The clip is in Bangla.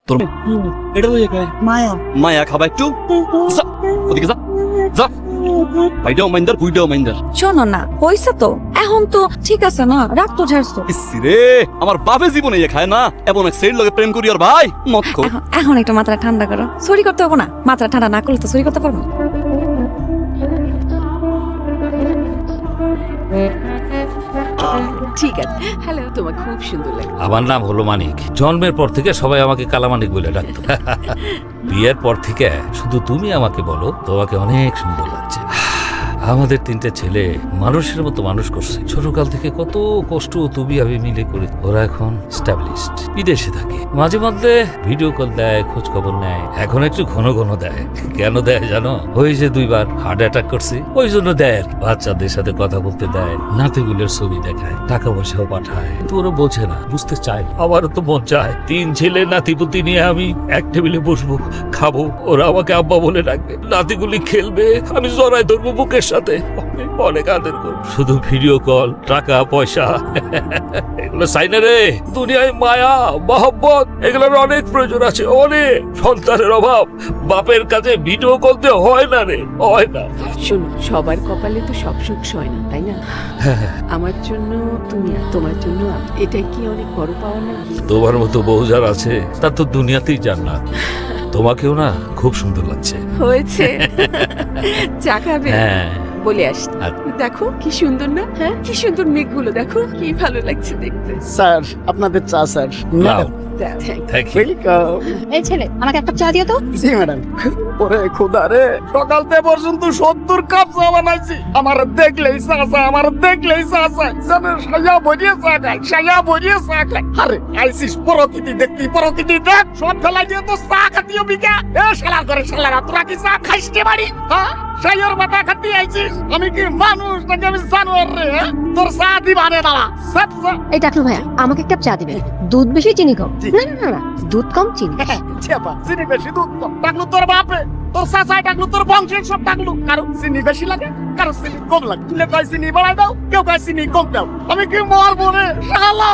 তোর এটা লইয়া খায় মায়া মায়া খাবা একটু যা, ওদিকে যা যা ভাইটাও মাইন্দার বুইটাও মাইন্দার। শোনো না, হইছে তো এখন তো ঠিক আছে না, রাগ তো ঝাড়ছো। ইসি রে আমার বাপে জীবনে ইয়ে খায় না এমন এক সেইড লগে প্রেম করি আর ভাই মত খো। এখন একটু মাথা ঠান্ডা করো, চুরি করতে হবে না, মাথা ঠান্ডা না করলে তো চুরি করতে পারবো না। ঠিক আছে। হ্যালো, তোমার খুব সুন্দর লাগে। আমার নাম হলো মানিক। জন্মের পর থেকে সবাই আমাকে কালামানিক বলে ডাকতো। বিয়ের পর থেকে শুধু তুমি আমাকে বলো তোমাকে অনেক সুন্দর লাগছে। আমাদের তিনটে ছেলে মানুষের মতো মানুষ করছে। ছোটকাল থেকে কত কষ্ট তুমি আমি মিলে করি। ওরা এখন স্টাবলিশড, বিদেশে থাকে। মাঝে মধ্যে ভিডিও কল দেয়, খোঁজ খবর নেয়। এখন একটু ঘন ঘন দেয়। কেন দেয় জানো? ওই যে 2বার হার্ট অ্যাটাক করছি, ওই জন্য দেয়। বাচ্চাদের সাথে কথা বলতে দেয়, নাতিগুলোর ছবি দেখায়, টাকা পয়সাও পাঠায়। তো ওরা বোঝে না, বুঝতে চায় না। আমারও তো মন চায় 3 ছেলে নাতিপুতি নিয়ে আমি এক টেবিলে বসবো, খাবো, ওরা আমাকে আব্বা বলে ডাকবে, নাতিগুলি খেলবে, আমি জড়াই ধরবো বুকের সাথে। অনেক আদর করব। শুধু ভিডিও কল, টাকা পয়সা এগুলো সাইনে রে। দুনিয়ায় মায়া মহব্বত এগুলোর অনেক প্রয়োজন আছে, অনেক। সন্তানের অভাব বাপের কাছে ভিডিও কল দিয়ে হয় না রে, হয় না। শোনো, সবার কপালে তো সব সুখ সয় না, তাই না? আমার জন্য তুমি আর তোমার জন্য আমি, এটা কি অনেক বড় পাওয়া না? তোমার মতো বউ যার আছে তার তো দুনিয়াতেই জান্নাত। তোমাকেও না খুব সুন্দর লাগছে। হয়েছে। চা খাবে? হ্যাঁ। বলে আসি। আচ্ছা। দেখো কি সুন্দর না? হ্যাঁ, কি সুন্দর মেঘগুলো দেখো, কি ভালো লাগছে দেখতে। স্যার আপনাদের চা স্যার। নাও। Thank you. Thank you. Welcome. এই ছেলে আমাকে একটা চা দিও তো। জি ম্যাডাম। ওরে খোদা রে, সকাল থেকে পর্যন্ত 70 কাপ চা বানাইছি। আমার দেখলেই চা চা, আমার দেখলেই চা চা। জানো সায়া ভরিয়ে চা খাই, সায়া ভরিয়ে চা খাই। আরে আইসিস প্রকৃতি দেখতি, প্রকৃতি দেখ। সব ফেলাই দিয়ে তো চা খাতিও বিকা। এ শালা করে শালারা, তোরা কি চা খাইস কে বাড়ি? হ্যাঁ, সাইয়ের মাথা খাতি আইছিস। আমি কি মানুষ নাকি আমি জানোয়ার রে? হ্যাঁ? তোর চা দিবা রে দাঁড়া। সব চা। এই টাকলু ভাইয়া আমাকে একটা চা দিবেন, দুধ বেশি চিনি কম। জি। না না না, দুধ কম চিনি। চেপা চিনি বেশি দুধ কম। টাকলু তোর বাপে, তোর চাচাই টাকলু, তোর বংশের সব টাকলু। কারো চিনি বেশি লাগে, কারো চিনি কম লাগে। কেউ কয় চিনি বাড়াই দাও, কেউ কয় চিনি কম দাও। আমি কি মরবো রে শালা?